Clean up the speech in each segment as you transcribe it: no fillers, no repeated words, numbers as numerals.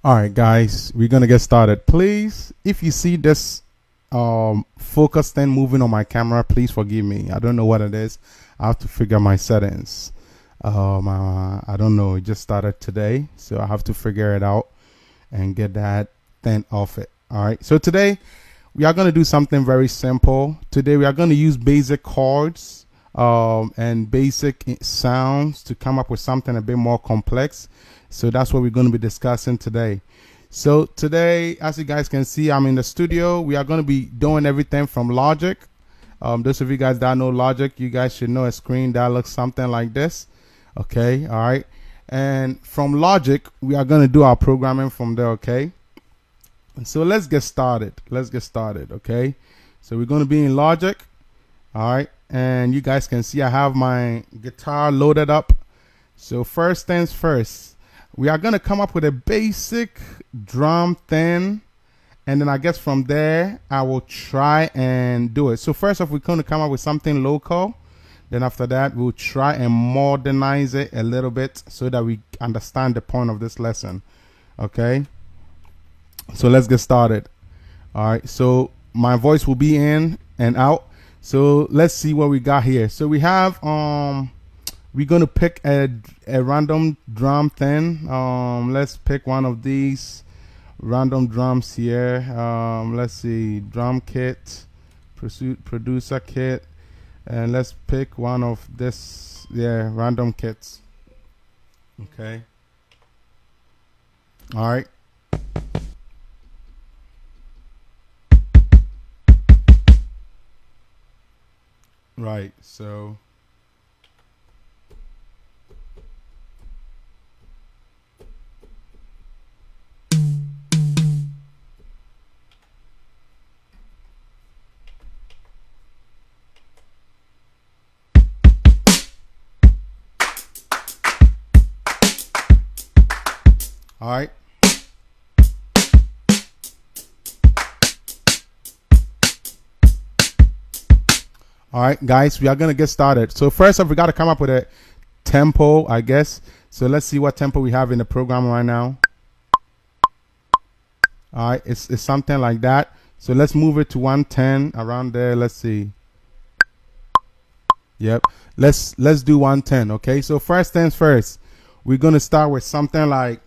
All right, guys, we're gonna get started. Please, if you see this focus thing moving on my camera, please forgive me. I don't know what it is. I have to figure my settings. I don't know. It just started today, so I have to figure it out and get that thing off it. All right. So today we are gonna do something very simple. Today we are gonna use basic chords and basic sounds to come up with something a bit more complex. So that's what we're going to be discussing today. So today, as you guys can see, I'm in the studio. We are going to be doing everything from Logic. Those of you guys that know Logic, you guys should know a screen that looks something like this. Okay, all right. And from Logic, we are going to do our programming from there, okay? So let's get started. Okay? So we're going to be in Logic, all right? And you guys can see I have my guitar loaded up. So first things first. We are going to come up with a basic drum thing, and then I guess from there I will try and do it. So first off, we're going to come up with something local. Then after that, we'll try and modernize it a little bit so that we understand the point of this lesson. Okay? So let's get started. All right. So my voice will be in and out. So let's see what we got here. So we have we're going to pick a random drum thing. Let's pick one of these random drums here. Let's see, drum kit, producer kit, and let's pick one of this, random kits. Okay. All right. Right, so all right. All right, guys, we are going to get started. So first off, we got to come up with a tempo, I guess. So let's see what tempo we have in the program right now. All right, it's something like that. So let's move it to 110 around there. Let's see. Yep. Let's do 110, okay? So first things first, we're going to start with something like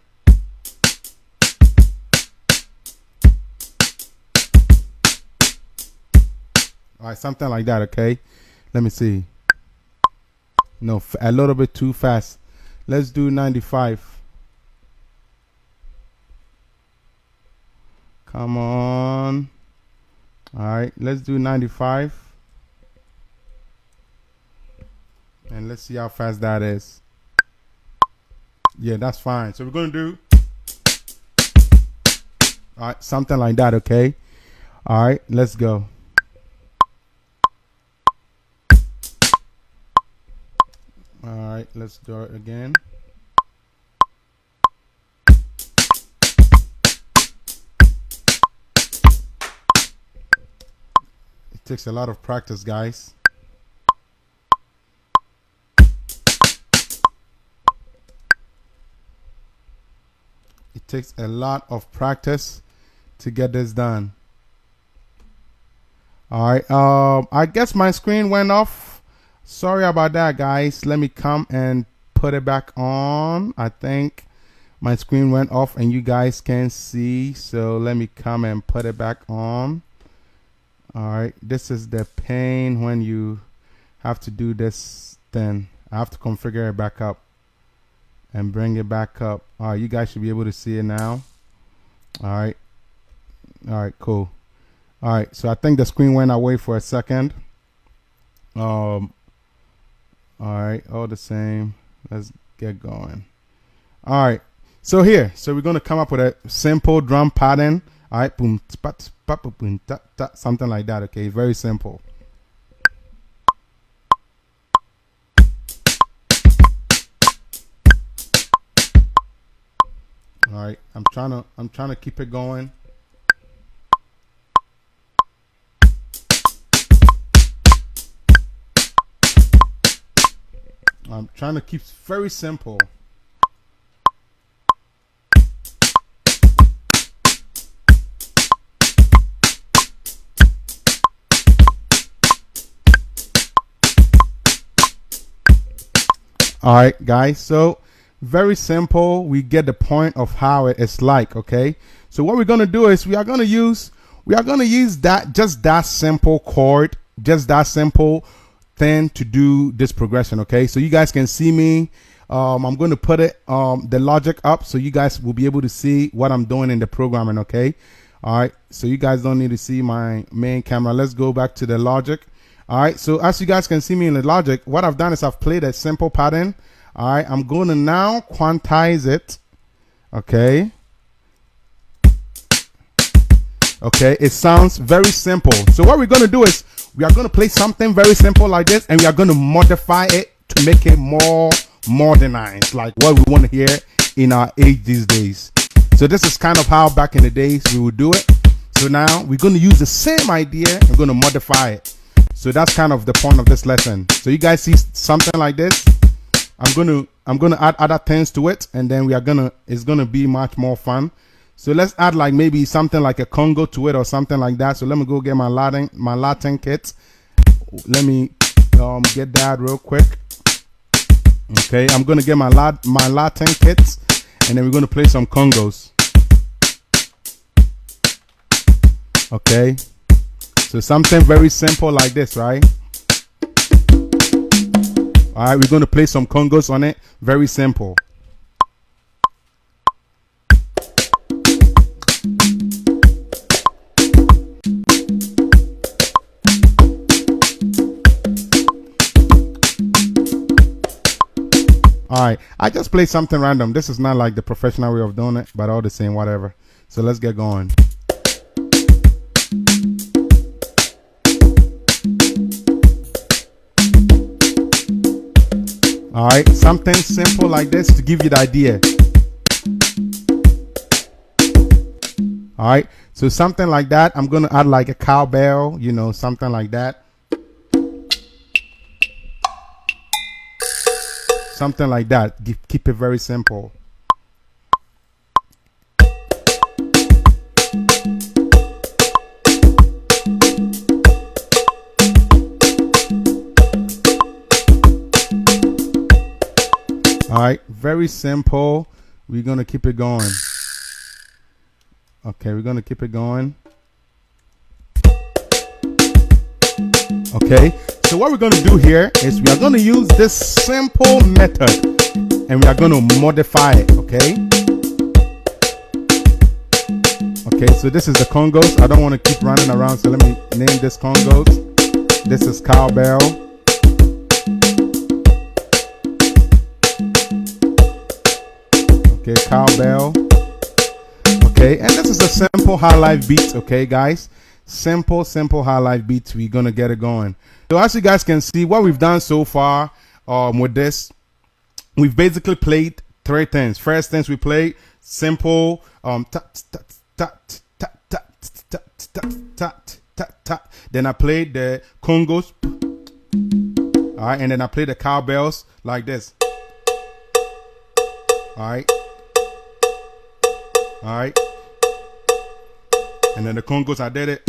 all right, something like that, okay? Let me see. No, a little bit too fast. Let's do 95. Come on. All right, let's do 95. And let's see how fast that is. Yeah, that's fine. So we're going to do all right, something like that, okay? All right, let's go. All right, let's do it again. It takes a lot of practice, guys. It takes a lot of practice to get this done. All right, I guess my screen went off. Sorry about that, guys. Let me come and put it back on. I think my screen went off and you guys can see. So let me come and put it back on. All right. This is the pain when you have to do this thing. I have to configure it back up and bring it back up. All right. You guys should be able to see it now. All right. All right. Cool. All right. So I think the screen went away for a second. All right, all the same. Let's get going. All right, so we're going to come up with a simple drum pattern. All right, boom, spat, boom, ta, ta, something like that. Okay, very simple. All right, I'm trying to keep it going. I'm trying to keep it very simple. All right, guys. So very simple. We get the point of how it is like. Okay. So what we're gonna do is we are gonna use that, just that simple chord, just that simple thing to do this progression. Okay. So you guys can see me. I'm going to put it the logic up so you guys will be able to see what I'm doing in the programming. Okay. All right. So you guys don't need to see my main camera. Let's go back to the logic. All right. So as you guys can see me in the logic, what I've done is I've played a simple pattern. All right. I'm going to now quantize it. Okay. Okay. It sounds very simple. So what we're going to do is we are going to play something very simple like this, and we are going to modify it to make it more modernized, like what we want to hear in our age these days. So this is kind of how back in the days we would do it. So now we're going to use the same idea and we're going to modify it. So that's kind of the point of this lesson. So you guys see something like this. I'm going to add other things to it, and then it's going to be much more fun. So let's add like maybe something like a Congo to it or something like that. So let me go get my Latin kit. Let me get that real quick. Okay, I'm gonna get my Latin kits, and then we're gonna play some congos. Okay, so something very simple like this, right? All right, we're gonna play some congos on it. Very simple. All right, I just played something random. This is not like the professional way of doing it, but all the same, whatever. So let's get going. All right, something simple like this to give you the idea. All right, so something like that. I'm going to add like a cowbell, you know, something like that. Something like that. Keep it very simple. All right, very simple. We're going to keep it going. Okay, we're going to keep it going. Okay, so what we're going to do here is we are going to use this simple method and we are going to modify it. Okay. Okay, so this is the congos. I don't want to keep running around, so let me name this congos. This is cowbell. Okay, cowbell. Okay, and this is a simple Highlife beat. Okay, guys. Simple Highlife beats. We're gonna get it going. So as you guys can see, what we've done so far with this, we've basically played three things. First things we played simple then I played the congos, all right, and then I played the cowbells like this. All right, and then the congos, I did it.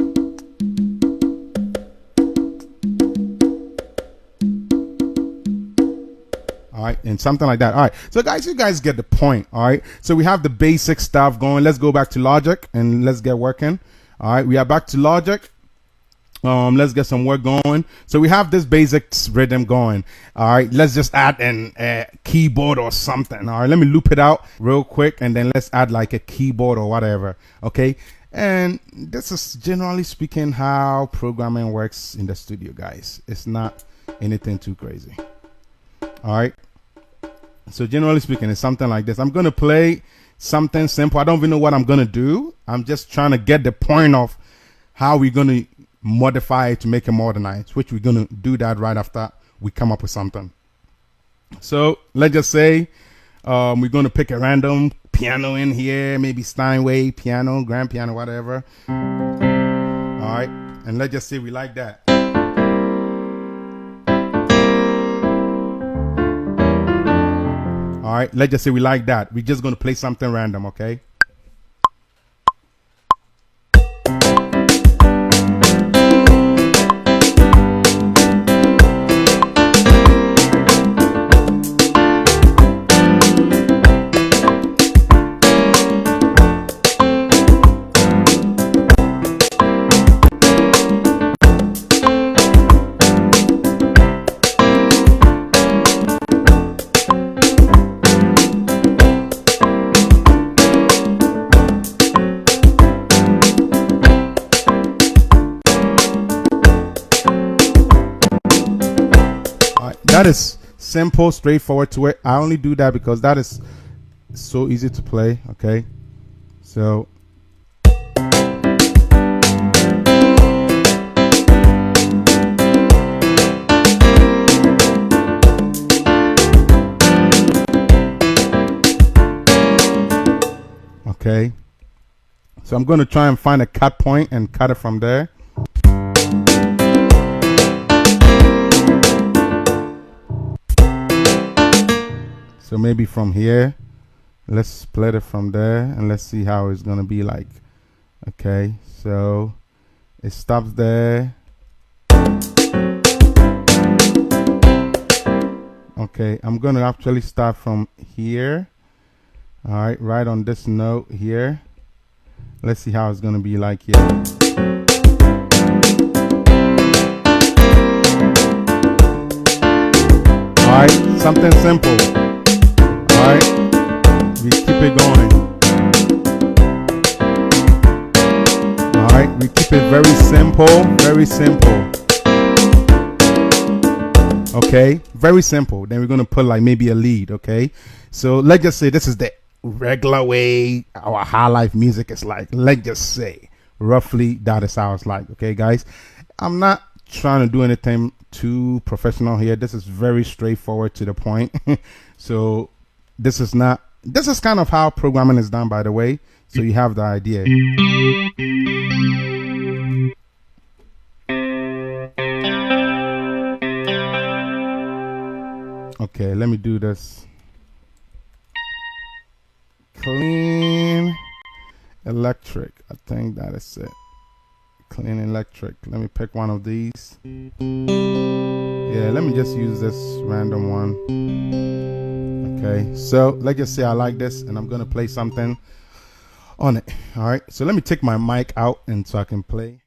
All right, and something like that. All right, so guys, you guys get the point. All right, so we have the basic stuff going. Let's go back to logic and let's get working. All right, we are back to logic. Let's get some work going. So we have this basic rhythm going. All right, let's just add a keyboard or something. All right, let me loop it out real quick, and then let's add like a keyboard or whatever. Okay, and this is generally speaking how programming works in the studio, guys. It's not anything too crazy. All right, so generally speaking, it's something like this. I'm gonna play something simple. I don't even know what I'm gonna do. I'm just trying to get the point of how we're gonna modify it to make it modernized, which we're gonna do that right after we come up with something. So let's just say we're gonna pick a random piano in here, maybe Steinway piano, grand piano, whatever. All right, and let's just say we like that. All right, let's just say we like that. We're just gonna play something random, okay? simple, straightforward to it. I only do that because that is so easy to play. Okay, so okay, so I'm going to try and find a cut point and cut it from there. So maybe from here, let's split it from there and let's see how it's going to be like. Okay, so it stops there. Okay, I'm going to actually start from here. All right, right on this note here. Let's see how it's going to be like here. All right, something simple. All right, we keep it going. All right, we keep it very simple, very simple. Okay, very simple. Then we're going to put like maybe a lead. Okay, so let's just say this is the regular way our Highlife music is like. Let's just say roughly that is how it's like. Okay, guys, I'm not trying to do anything too professional here. This is very straightforward to the point. So this is kind of how programming is done, by the way, so you have the idea. Okay, let me do this. Clean electric. I think that is it. Clean electric. Let me pick one of these. Yeah, let me just use this random one. Okay, so let's just say I like this and I'm going to play something on it. All right, so let me take my mic out and so I can play.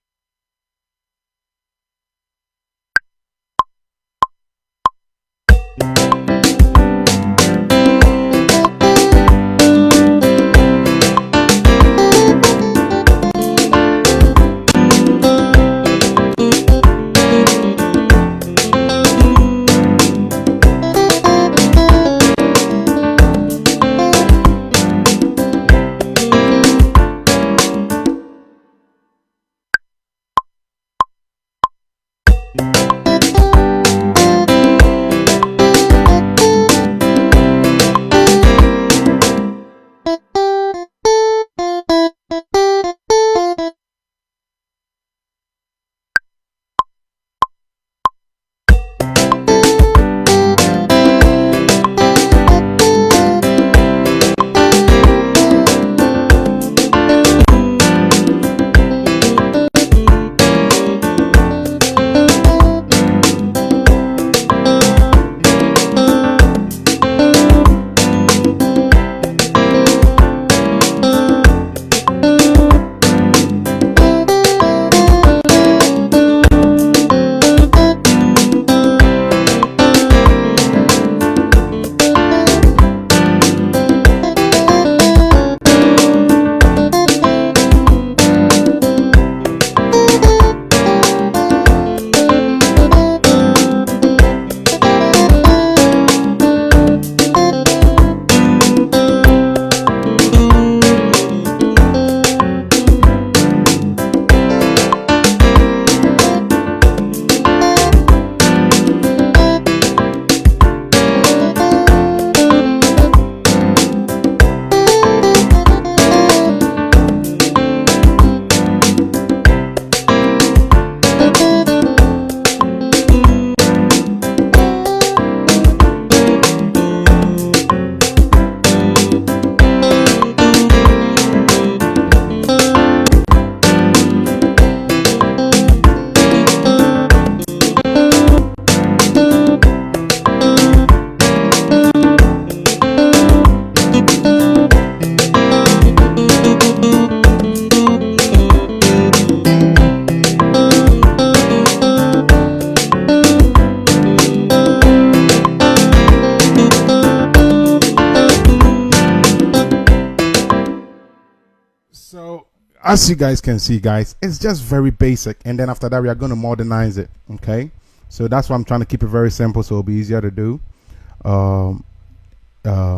as you guys can see, guys, it's just very basic. And then after that, we are going to modernize it. Okay, so that's why I'm trying to keep it very simple, so it'll be easier to do.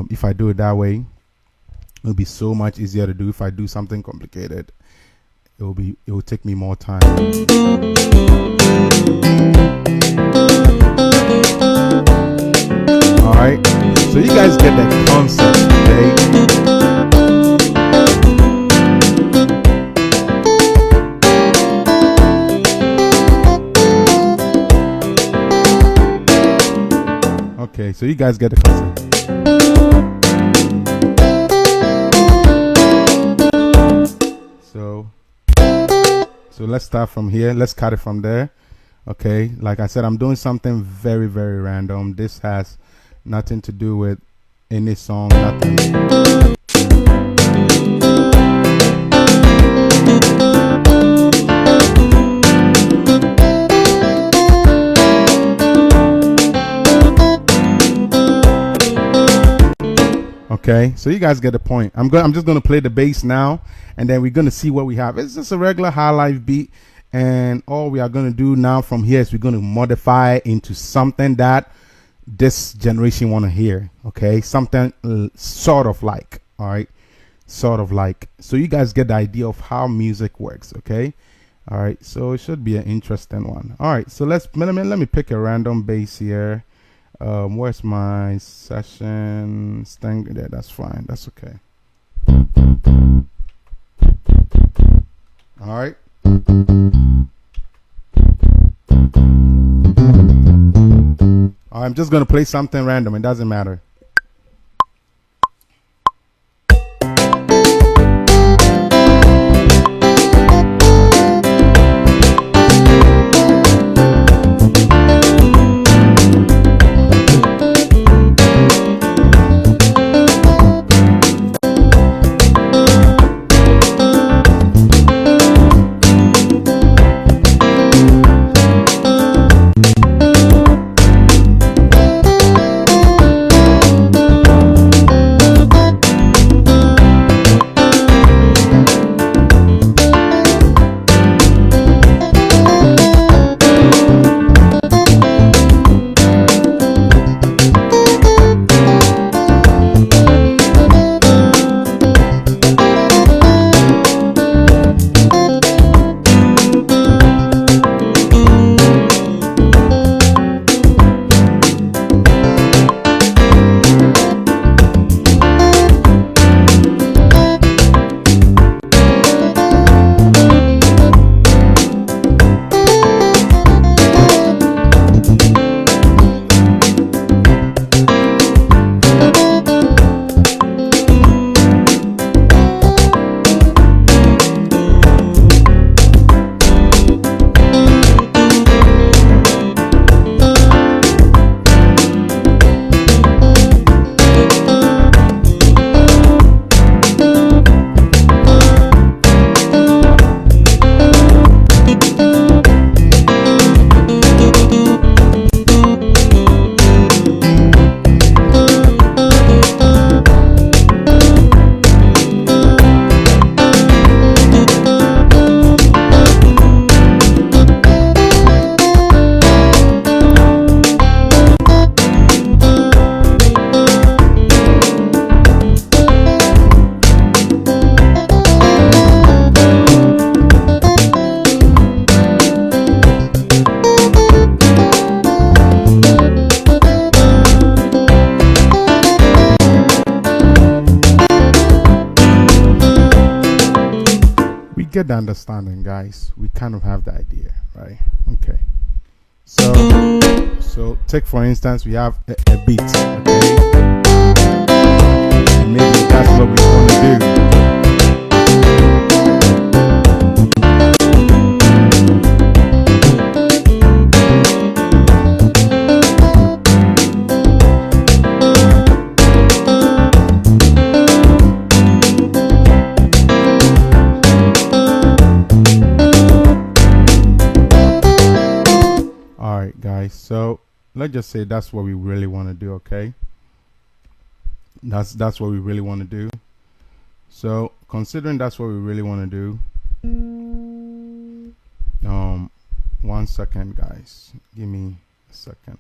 If I do it that way, it'll be so much easier to do. If I do something complicated, it will take me more time. All right, so you guys get that concept, okay? Okay, so you guys get the concept. So let's start from here. Let's cut it from there. Okay, like I said, I'm doing something very, very random. This has nothing to do with any song, nothing. Okay, so you guys get the point. I'm just gonna play the bass now, and then we're gonna see what we have. It's just a regular Highlife beat, and all we are gonna do now from here is we're gonna modify into something that this generation want to hear. Okay, something sort of like, all right, sort of like, so you guys get the idea of how music works. Okay, all right, so it should be an interesting one. All right, so let me pick a random bass here. Where's my session thing? There, that's fine, that's okay. All right, I'm just gonna play something random. It doesn't matter. Get the understanding, guys. We kind of have the idea, right? Okay, so take for instance, we have a beat, okay, and maybe that's what we want to do. So let's just say that's what we really want to do. Okay, that's what we really want to do. So considering that's what we really want to do, 1 second, guys, give me a second.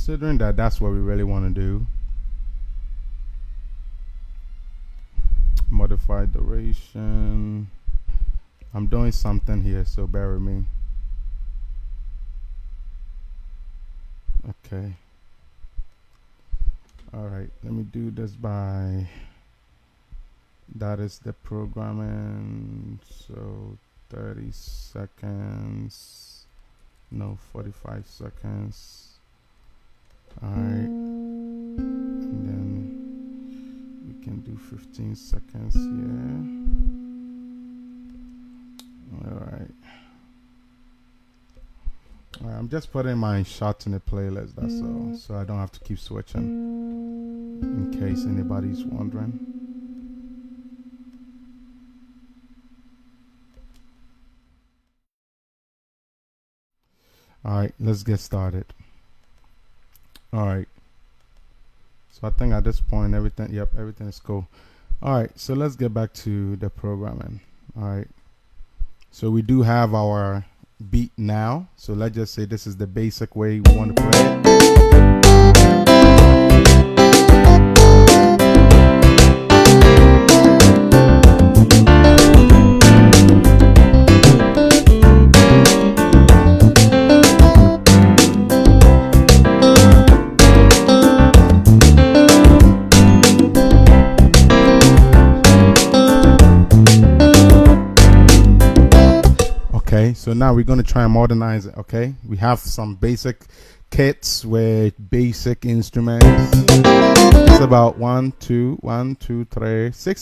considering that that's what we really want to do. Modify duration. I'm doing something here, so bear with me. Okay. Alright, let me do this by, that is the programming, so 30 seconds, no, 45 seconds. Alright, and then we can do 15 seconds here. Alright. I'm just putting my shots in the playlist, that's all, so I don't have to keep switching, in case anybody's wondering. Alright, let's get started. Alright, so I think at this point everything is cool. Alright, so let's get back to the programming. Alright, so we do have our beat now, so let's just say this is the basic way we want to play it. Okay, so now we're going to try and modernize it. Okay, we have some basic kits with basic instruments. It's about 6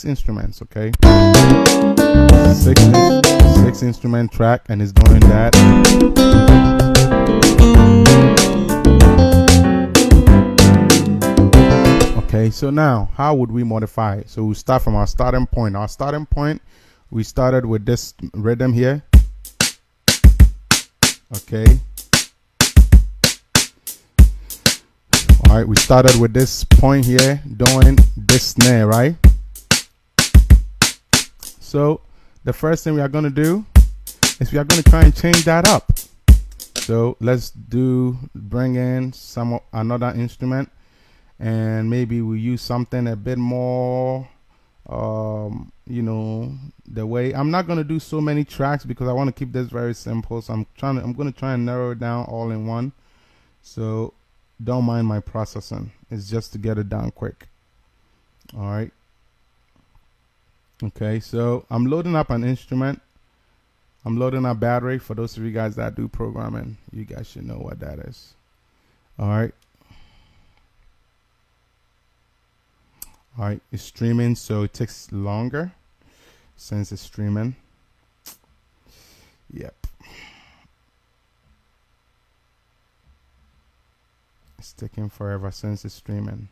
instruments. Okay, six instrument track, and it's doing that. Okay, so now how would we modify it? So we start from our starting point. Our starting point, we started with this rhythm here. Okay. Alright, we started with this point here, doing this snare, right? So the first thing we are going to do is we are going to try and change that up. So let's bring in another instrument, and maybe we use something a bit more, you know, the way I'm not going to do so many tracks because I want to keep this very simple. So I'm going to try and narrow it down all in one. So don't mind my processing. It's just to get it done quick. All right. Okay. So I'm loading up an instrument. I'm loading up battery. For those of you guys that do programming, you guys should know what that is. All right. All right, it's streaming, so it takes longer since it's streaming. Yep. It's taking forever since it's streaming.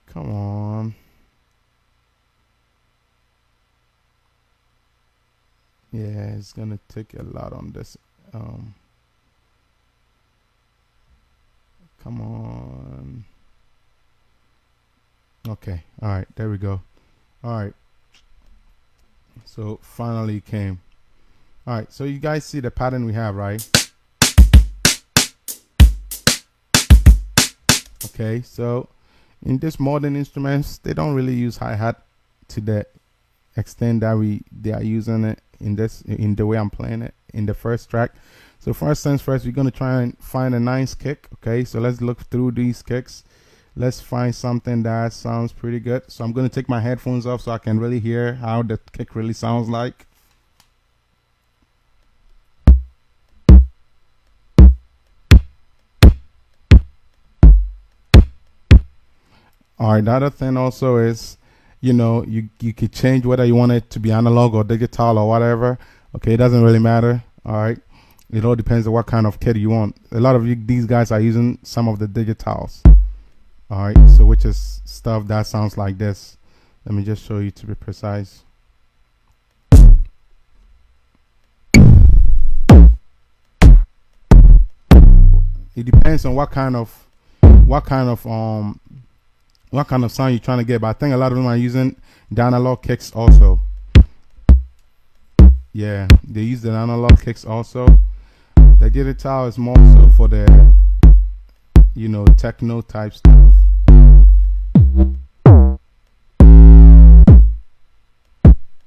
Come on. Yeah, it's gonna take a lot on this. Come on. Okay. All right. There we go. All right. So finally it came. All right. So you guys see the pattern we have, right? Okay. So in this modern instruments, they don't really use hi-hat to the extent that they are using it in the way I'm playing it in the first track. So first things first, we're going to try and find a nice kick. Okay, so let's look through these kicks. Let's find something that sounds pretty good. So I'm going to take my headphones off so I can really hear how the kick really sounds like. All right, the other thing also is, you know, you could change whether you want it to be analog or digital or whatever. Okay, it doesn't really matter. All right. It all depends on what kind of kit you want. A lot of these guys are using some of the digitals. All right, so which is stuff that sounds like this. Let me just show you to be precise. It depends on what kind of sound you're trying to get. But I think a lot of them are using the analog kicks also. Yeah, they use the analog kicks also. The digital is more so for the, you know, techno type stuff.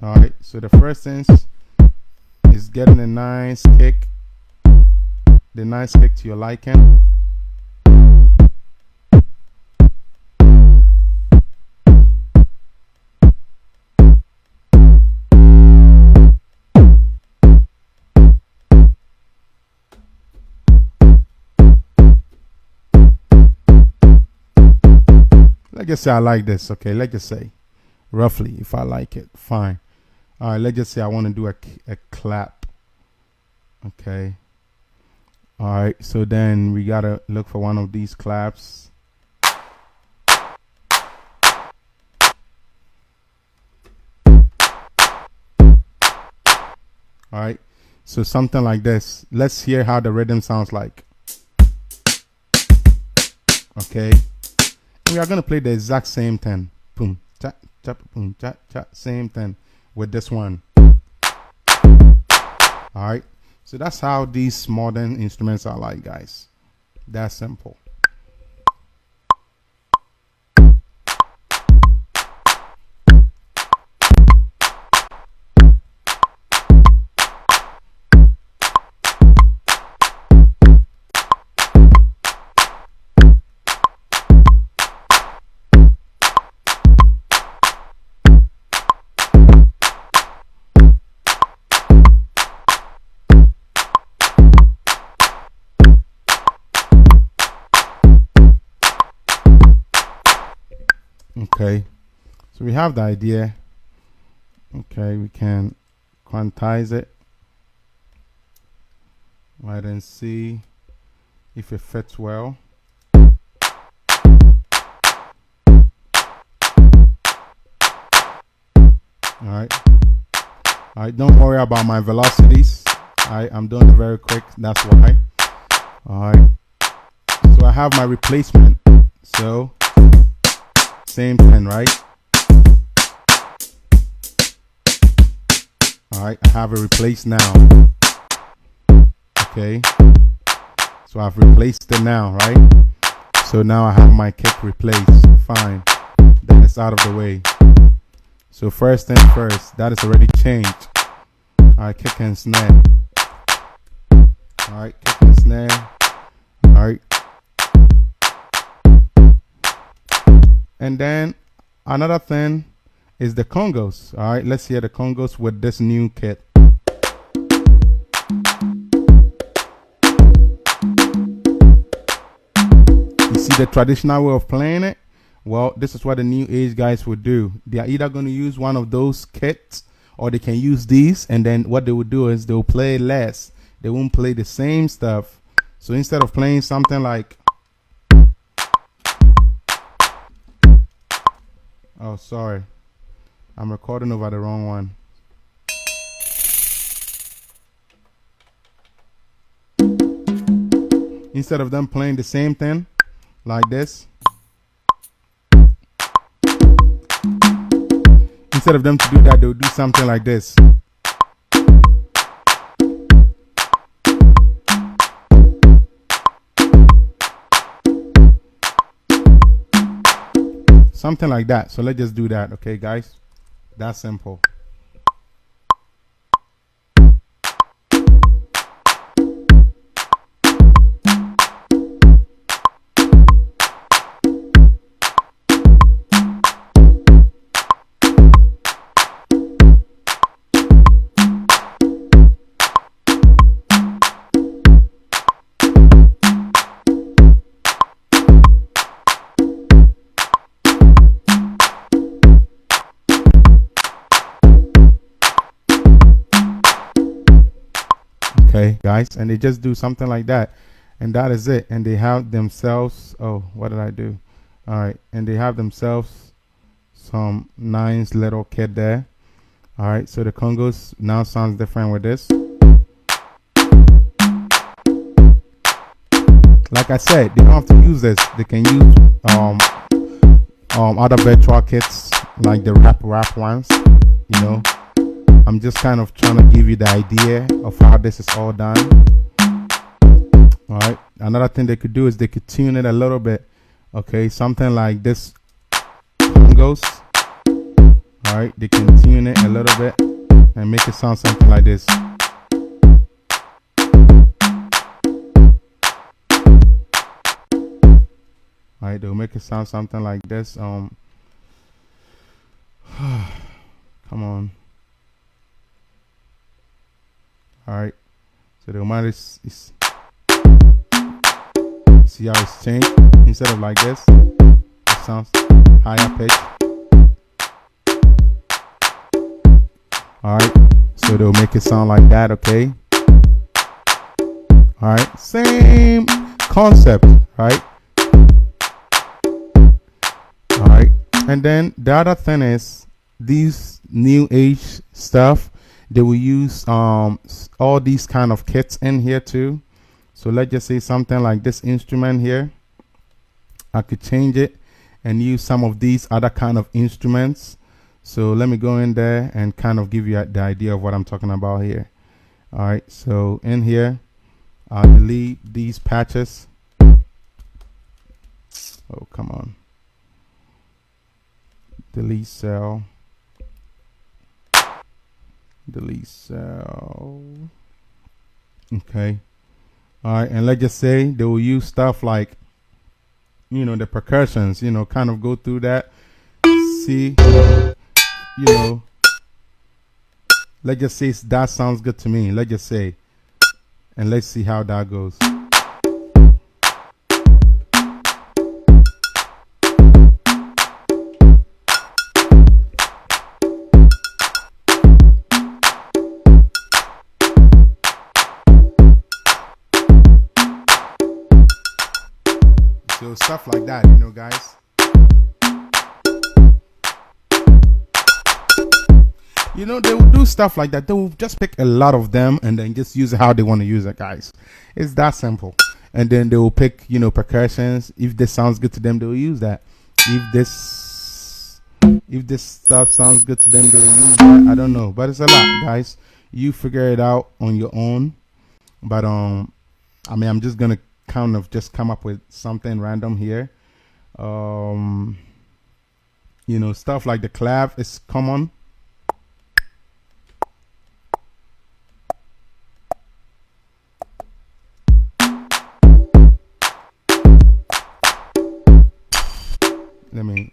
Alright, so the first thing is getting a nice kick. The nice kick to your liking. Let's just say I like this, okay? Let's just say, roughly, if I like it, fine. All right, let's just say I want to do a clap, okay? All right, so then we got to look for one of these claps. All right, so something like this. Let's hear how the rhythm sounds like. Okay. We are going to play the exact same thing. Boom, cha, cha, boom, cha, cha, same thing with this one. Alright, so that's how these modern instruments are like, guys. That's simple. Okay, so we have the idea. Okay, we can quantize it. Right, and see if it fits well. Alright, don't worry about my velocities. I'm doing it very quick, that's why. Alright, so I have my replacement. So same thing, right? Alright, I have it replaced now. Okay, so I've replaced it now, right? So now I have my kick replaced. Fine, that is out of the way. So first thing first, that is already changed. Alright, kick and snare. Alright, kick and snare. Alright. And then another thing is the congos. All right, let's hear the congos with this new kit. You see the traditional way of playing it? Well, this is what the new age guys would do. They are either going to use one of those kits or they can use these, and then what they would do is they'll play less. They won't play the same stuff. So instead of playing something like, oh, sorry, I'm recording over the wrong one. Instead of them playing the same thing like this, instead of them to do that, they'll do something like this. Something like that. So let's just do that, okay, guys? That's simple. Okay, guys, and they just do something like that, and that is it. And they have themselves, oh, what did I do? All right, and they have themselves some nice little kit there. All right, so the congos now sounds different with this. Like I said, they don't have to use this. They can use other virtual kits like the rap ones, you know. I'm just kind of trying to give you the idea of how this is all done. All right. Another thing they could do is they could tune it a little bit. Okay, something like this goes. All right, they can tune it a little bit and make it sound something like this. All right, they'll make it sound something like this. Come on. All right, so the amount is see how it's changed. Instead of like this, it sounds higher pitch. All right, so they'll make it sound like that. Okay. All right, same concept, right? All right, and then the other thing is these new age stuff. They will use all these kind of kits in here too. So let's just say something like this instrument here. I could change it and use some of these other kind of instruments. So let me go in there and kind of give you the idea of what I'm talking about here. All right, so in here, I'll delete these patches. Oh, come on. Delete cell. Delete cell. Okay. All right, and let's just say they will use stuff like, you know, the percussions, you know, kind of go through that. See, you know, let's just say that sounds good to me. Let's just say, and let's see how that goes. So stuff like that, you know, guys. You know, they will do stuff like that. They will just pick a lot of them and then just use it how they want to use it, guys. It's that simple. And then they will pick, you know, percussions. If this sounds good to them, they will use that. If this stuff sounds good to them, they will use that. I don't know, but it's a lot, guys. You figure it out on your own. But I mean, I'm just gonna kind of just come up with something random here. You know, stuff like the clav is common. Let me.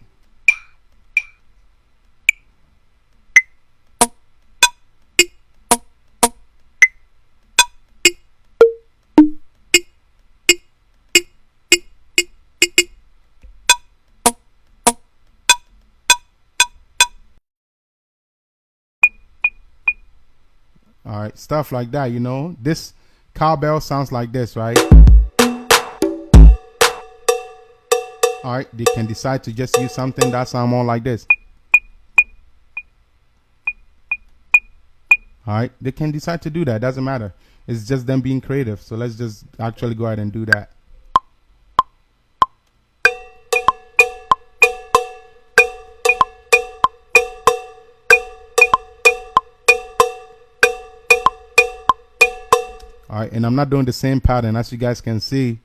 All right, stuff like that, you know. This cowbell sounds like this, right? All right, they can decide to just use something that sounds more like this. All right, they can decide to do that. Doesn't matter. It's just them being creative. So let's just actually go ahead and do that. All right, and I'm not doing the same pattern. As you guys can see,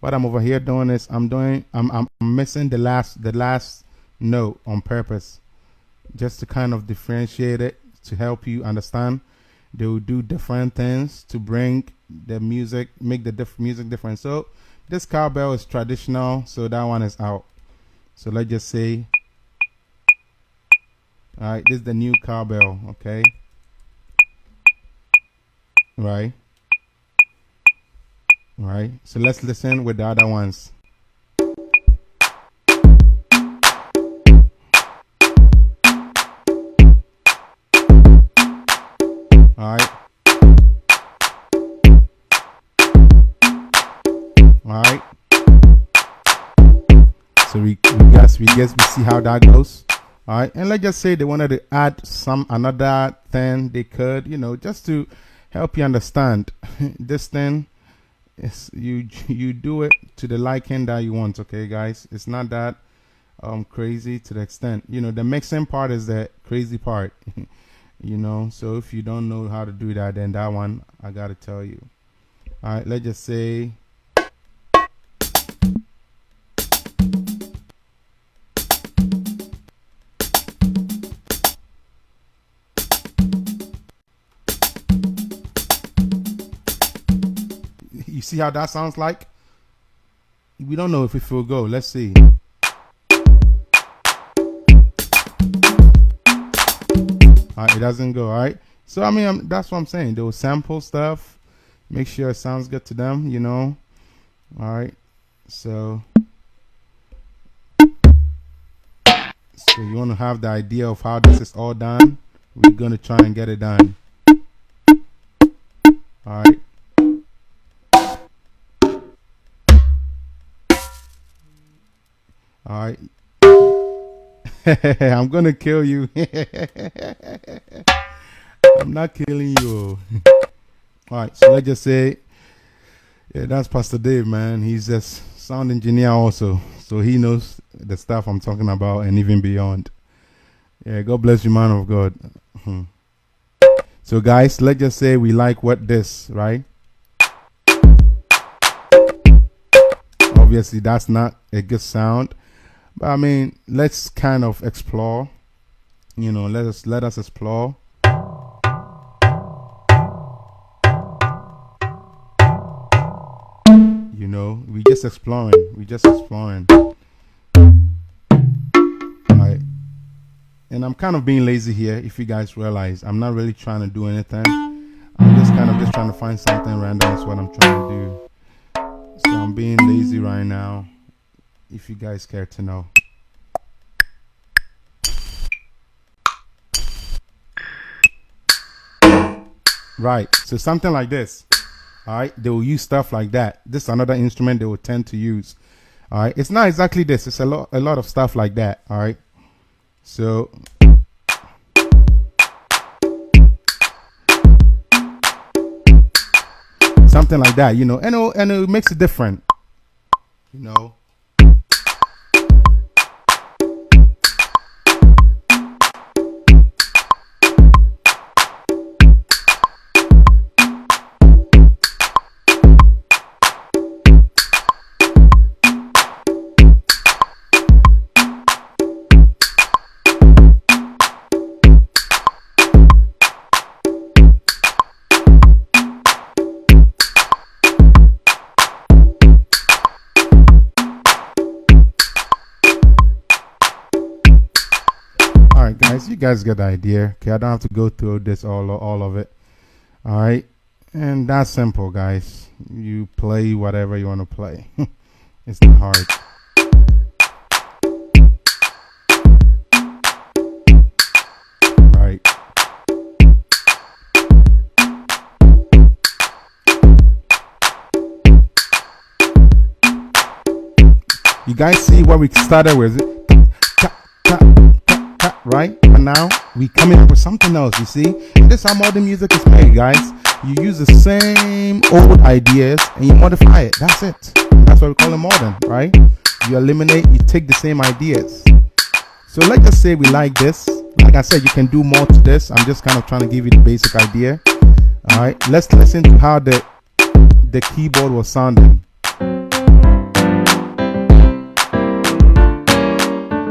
what I'm over here doing is I'm missing the last note on purpose, just to kind of differentiate it, to help you understand. They will do different things to bring the music, make the music different. So this cowbell is traditional, so that one is out. So let's just say, all right, this is the new cowbell, okay? Right. All right, so let's listen with the other ones. All right. All right. So we see how that goes. All right, and let's just say they wanted to add another thing they could, you know, just to help you understand this thing. You do it to the liking that you want, okay, guys? It's not that crazy to the extent, you know, the mixing part is the crazy part. You know, so if you don't know how to do that, then that one I gotta tell you. All right, let's just say You see how that sounds like? We don't know if it will go. Let's see. It doesn't go. All right. So I mean, that's what I'm saying. They'll sample stuff, make sure it sounds good to them. You know. All right. So you want to have the idea of how this is all done. We're gonna try and get it done. All right. All right. I'm gonna kill you. I'm not killing you. All right, so let's just say, yeah, that's Pastor Dave, man. He's a sound engineer also, so he knows the stuff I'm talking about and even beyond. Yeah, God bless you, man of God. So guys, let's just say we like what this, right? Obviously, that's not a good sound. But I mean, let's kind of explore. You know, let us explore. You know, we just exploring. Alright. And I'm kind of being lazy here, if you guys realize. I'm not really trying to do anything. I'm just trying to find something random. That's what I'm trying to do. So I'm being lazy right now, if you guys care to know. Right, so something like this. All right, they will use stuff like that. This is another instrument they will tend to use. All right, it's not exactly this. It's a lot of stuff like that. All right, so something like that, you know, and it makes it different, you know. Guys, you guys get the idea. Okay, I don't have to go through this all of it. All right, and that's simple, guys. You play whatever you want to play. It's not hard. Right. You guys see what we started with? Right? But now we coming up with something else, you see? And this is how modern music is made, guys. You use the same old ideas and you modify it. That's it. That's what we call it modern, right? You eliminate, you take the same ideas. So let's just say we like this. Like I said, you can do more to this. I'm just kind of trying to give you the basic idea. All right, let's listen to how the keyboard was sounding.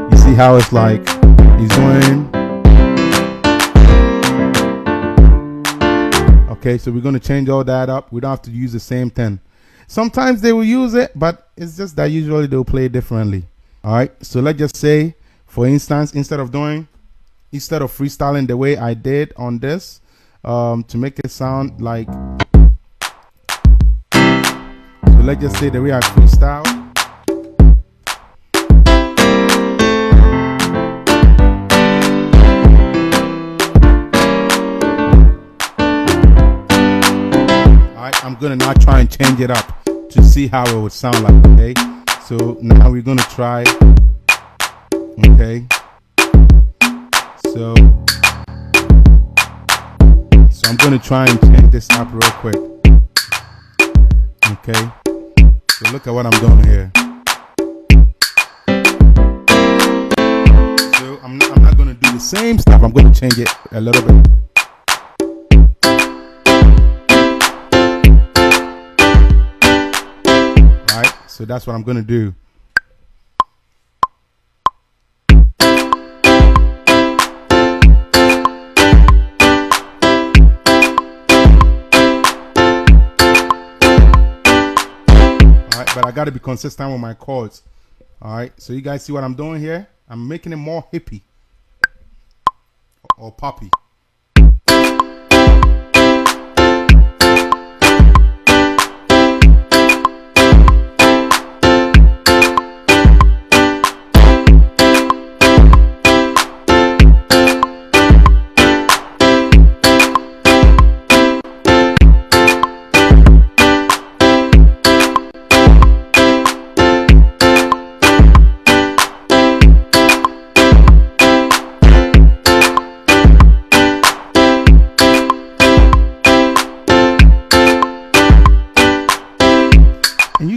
You see how it's like he's doing. Okay, so we're going to change all that up. We don't have to use the same thing. Sometimes they will use it, but it's just that usually they'll play it differently. All right, so let's just say, for instance, instead of freestyling the way I did on this, to make it sound like, so let's just say the way I freestyle. I'm gonna now try and change it up to see how it would sound like. Okay, so now we're gonna try. Okay, so I'm gonna try and change this up real quick. Okay, so look at what I'm doing here. So I'm not gonna do the same stuff. I'm gonna change it a little bit. So that's what I'm going to do. got to be consistent with my chords. All right, so you guys see what I'm doing here? I'm making it more hippie or poppy.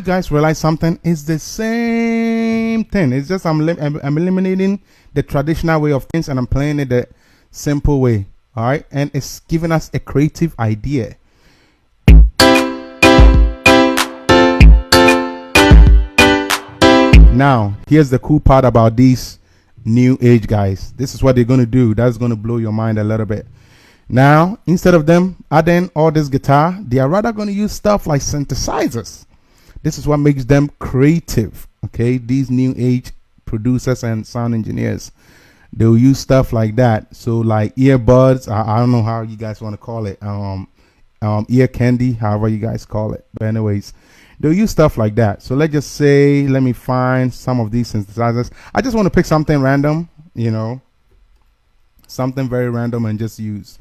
Guys realize something? It's the same thing. It's just I'm eliminating the traditional way of things and I'm playing it the simple way. All right, and it's giving us a creative idea. Now here's the cool part about these new age guys. This is what they're going to do. That's going to blow your mind a little bit. Now instead of them adding all this guitar, they are rather going to use stuff like synthesizers. This is what makes them creative, okay? These new age producers and sound engineers, they'll use stuff like that. So like earbuds, I don't know how you guys want to call it, ear candy, however you guys call it. But anyways, they'll use stuff like that. So let's just say, let me find some of these synthesizers. I just want to pick something random, you know, something very random and just use.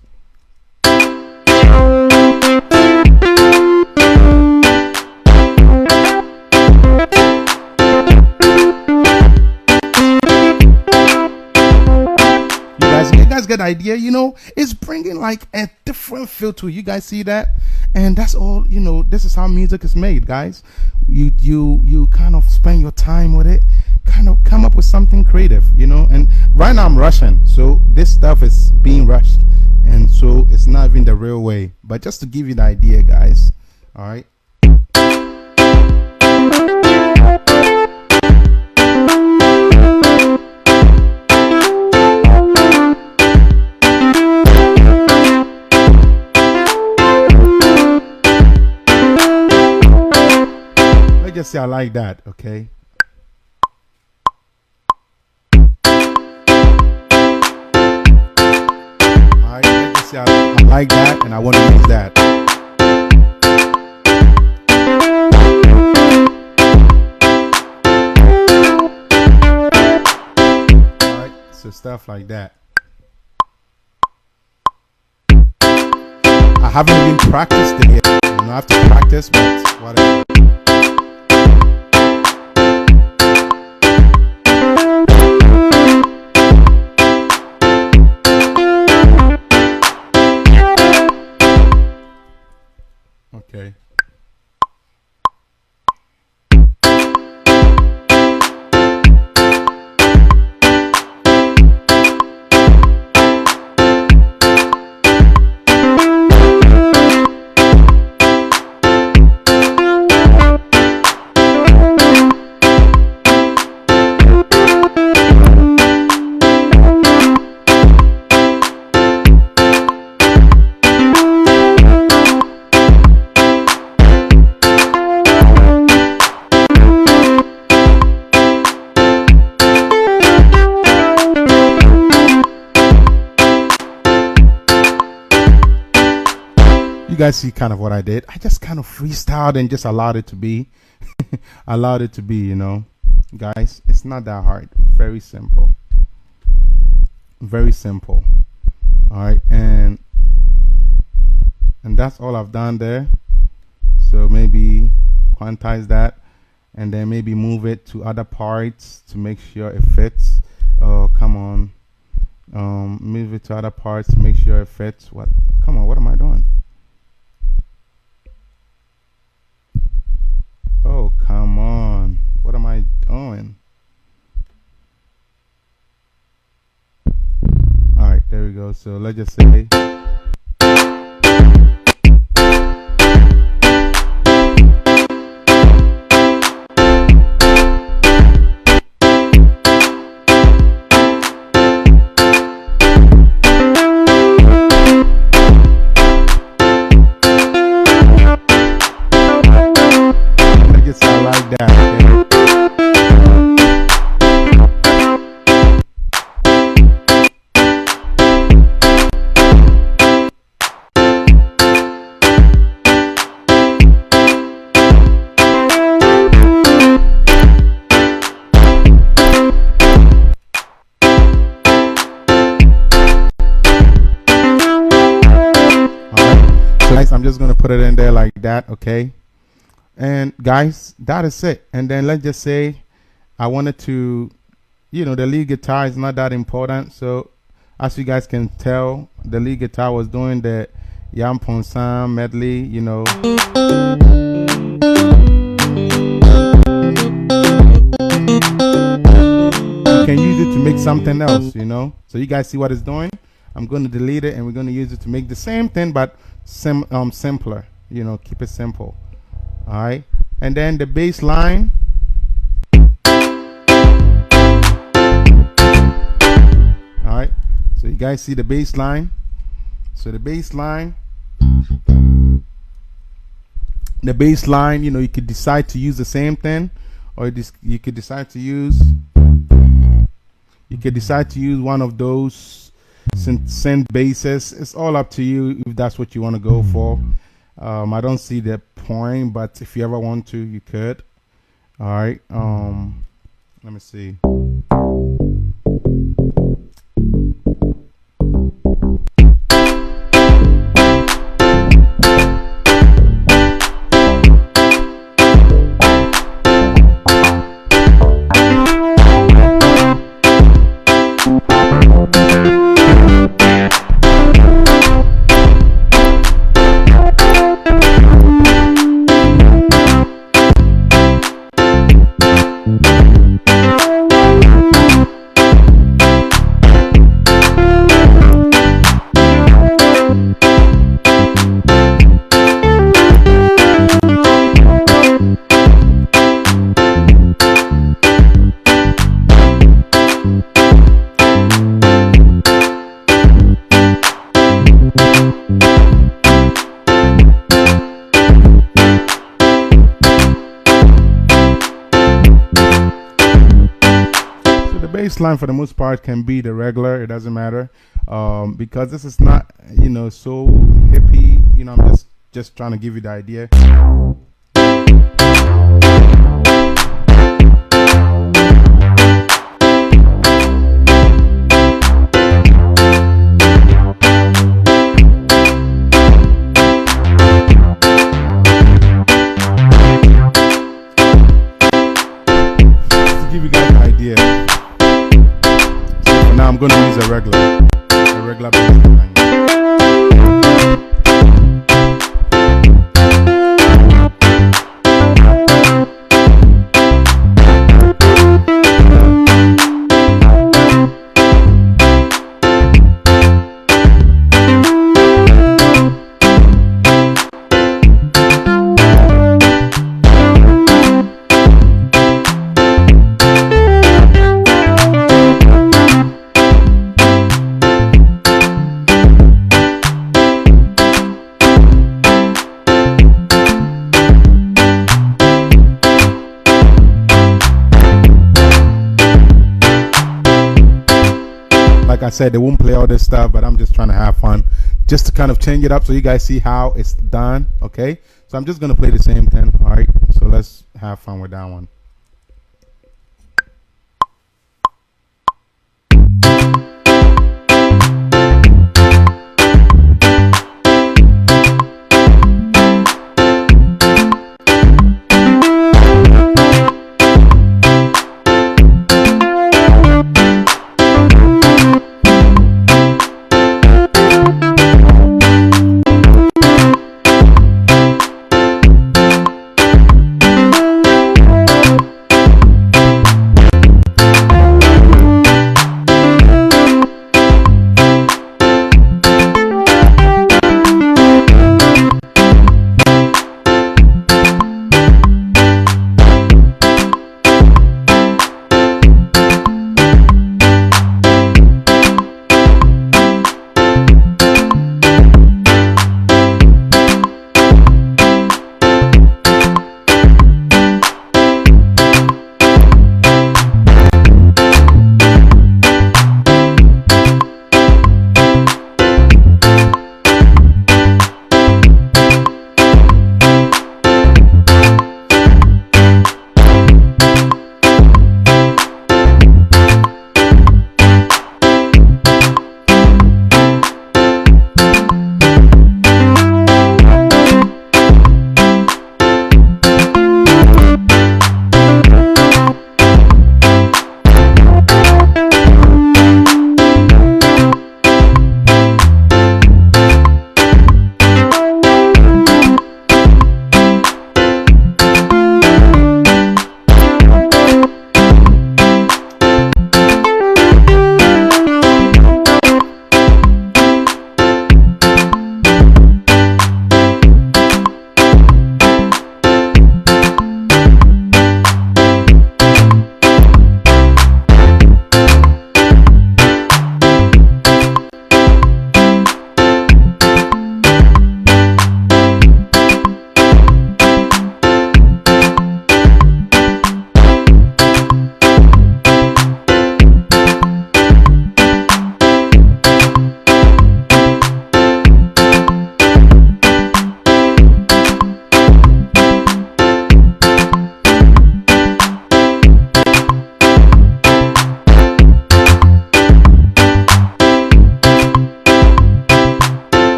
Get idea, you know, it's bringing like a different feel to it. You guys see that? And that's all, you know, this is how music is made, guys. You kind of spend your time with it, kind of come up with something creative, you know. And right now I'm rushing, so this stuff is being rushed, and so it's not even the real way. But just to give you the idea, guys, all right. Just say I like that, okay? Alright, let's just say I like that and I want to use that. Alright, so stuff like that. I haven't even practiced it yet. You know, I have to practice, but whatever. Okay. You guys see kind of what I did. I just kind of freestyled and just allowed it to be. Allowed it to be, you know. Guys, it's not that hard. Very simple. Very simple. Alright, and that's all I've done there. So maybe quantize that and then maybe move it to other parts to make sure it fits. Oh, come on. Move it to other parts to make sure it fits. What? Come on, what am I doing? Oh, come on. What am I doing? Alright, there we go. So let's just say like that. I'm just gonna put it in there like that, okay? And guys, that is it. And then let's just say I wanted to, the lead guitar is not that important. So as you guys can tell, the lead guitar was doing the Yam Ponsam medley, You can use it to make something else, So you guys see what it's doing? I'm going to delete it and we're going to use it to make the same thing, but simpler, keep it simple. All right. And then the bass line. All right. So you guys see the bass line. So the bass line, you could decide to use the same thing, or you could decide to use one of those synth basses. It's all up to you if that's what you want to go for. I don't see the point, but if you ever want to, you could. All right. Let me see. Line for the most part can be the regular, it doesn't matter, because this is not so hippie. I'm just trying to give you the idea. Just to give you guys an idea. Now I'm going to use a regular bass line. I said they won't play all this stuff, but I'm just trying to have fun, just to kind of change it up so you guys see how it's done. Okay, so I'm just gonna play the same thing. All right, so let's have fun with that one.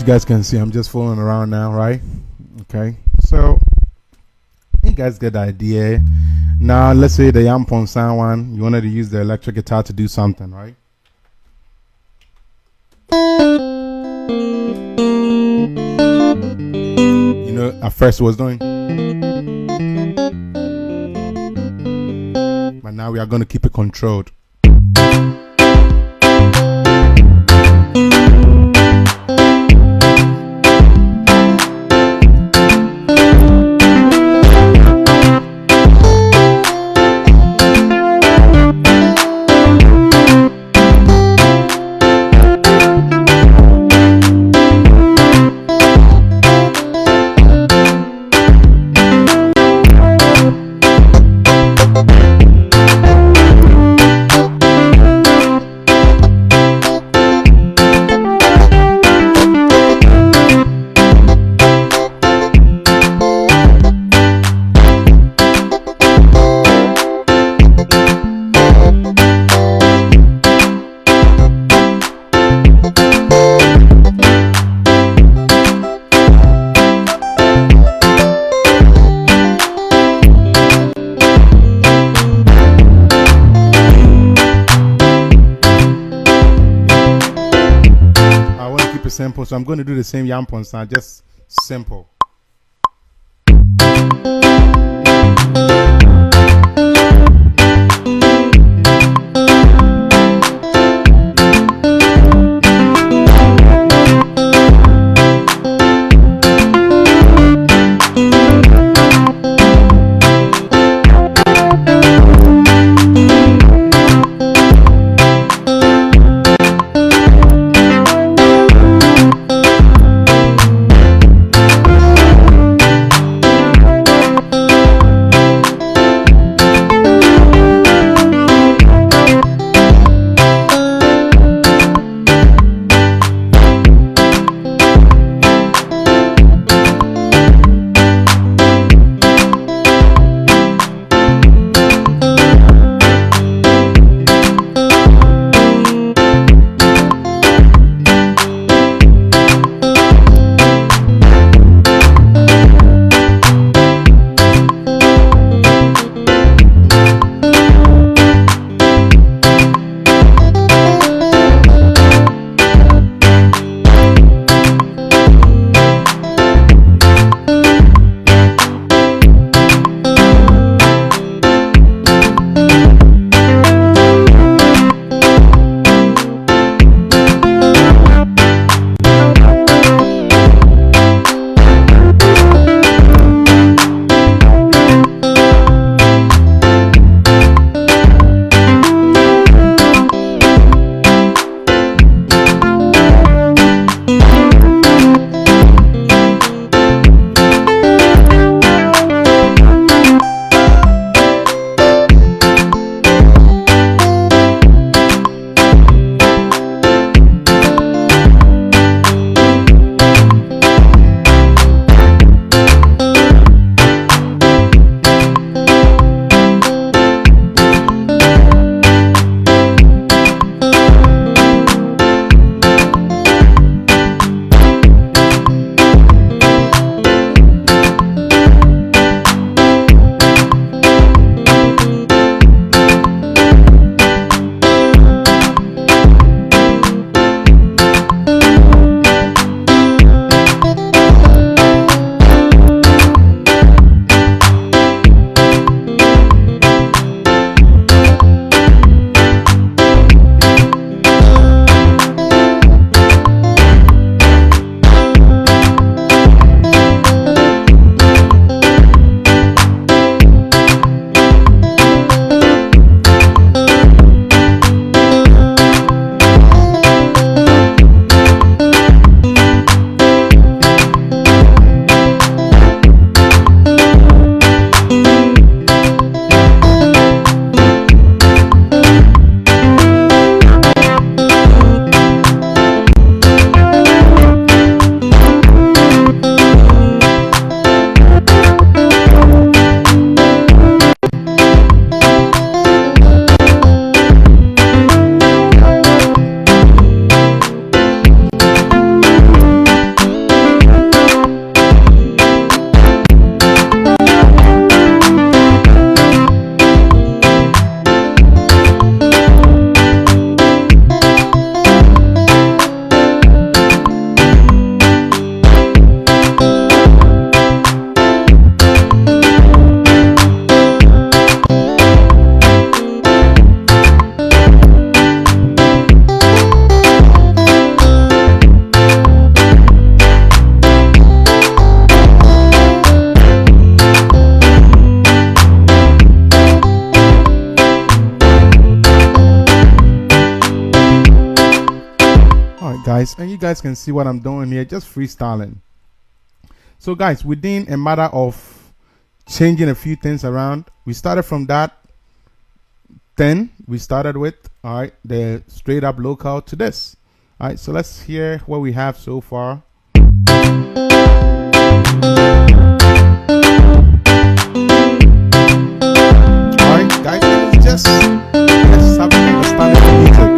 you guys can see, I'm just fooling around now, right? Okay, so you guys get the idea. Now, let's say the Yampon sound one, you wanted to use the electric guitar to do something, right? You know, at first it was doing, but now we are going to keep it controlled. Simple, so I'm going to do the same Yampon sound, just simple. guys, and you guys can see what I'm doing here, just freestyling. So guys, within a matter of changing a few things around, we started from that 10 we started with, all right, the straight up local, to this. All right, so let's hear what we have so far. All right, guys, let's have an understanding of music.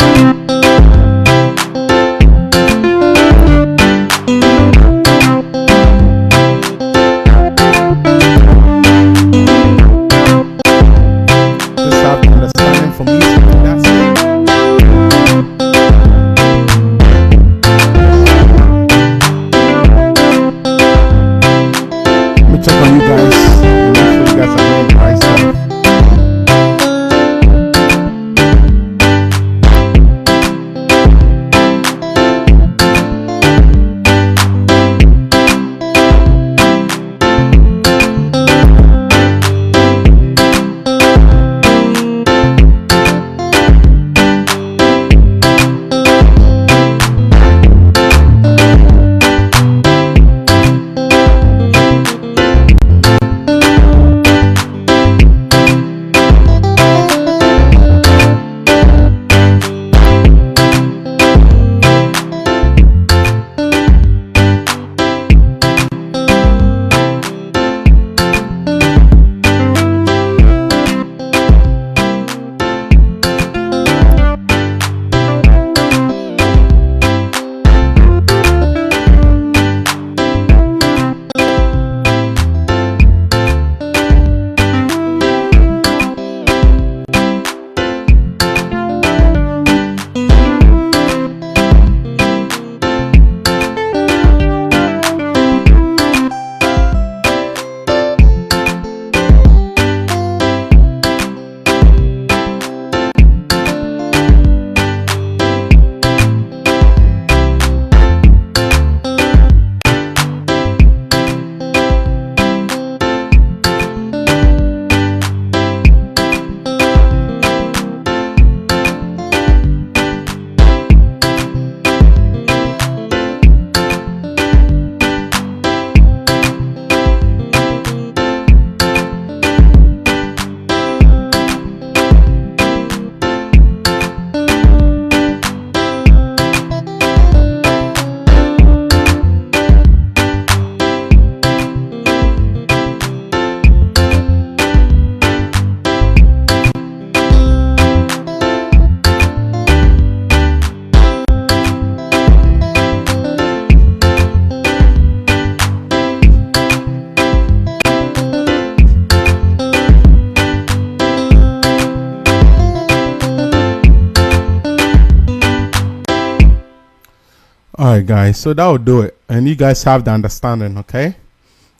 Alright guys, so that will do it, and you guys have the understanding, okay?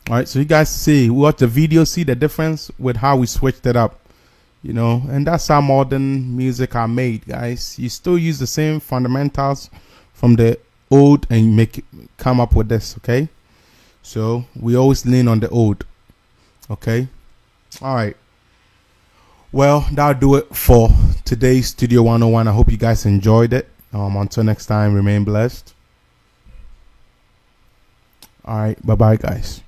Alright, so you guys see, watch the video, see the difference with how we switched it up, you know, and that's how modern music are made, guys. You still use the same fundamentals from the old and come up with this, okay? So we always lean on the old, okay? Alright, well, that'll do it for today's Studio 101. I hope you guys enjoyed it. Until next time, remain blessed. All right, bye-bye, guys.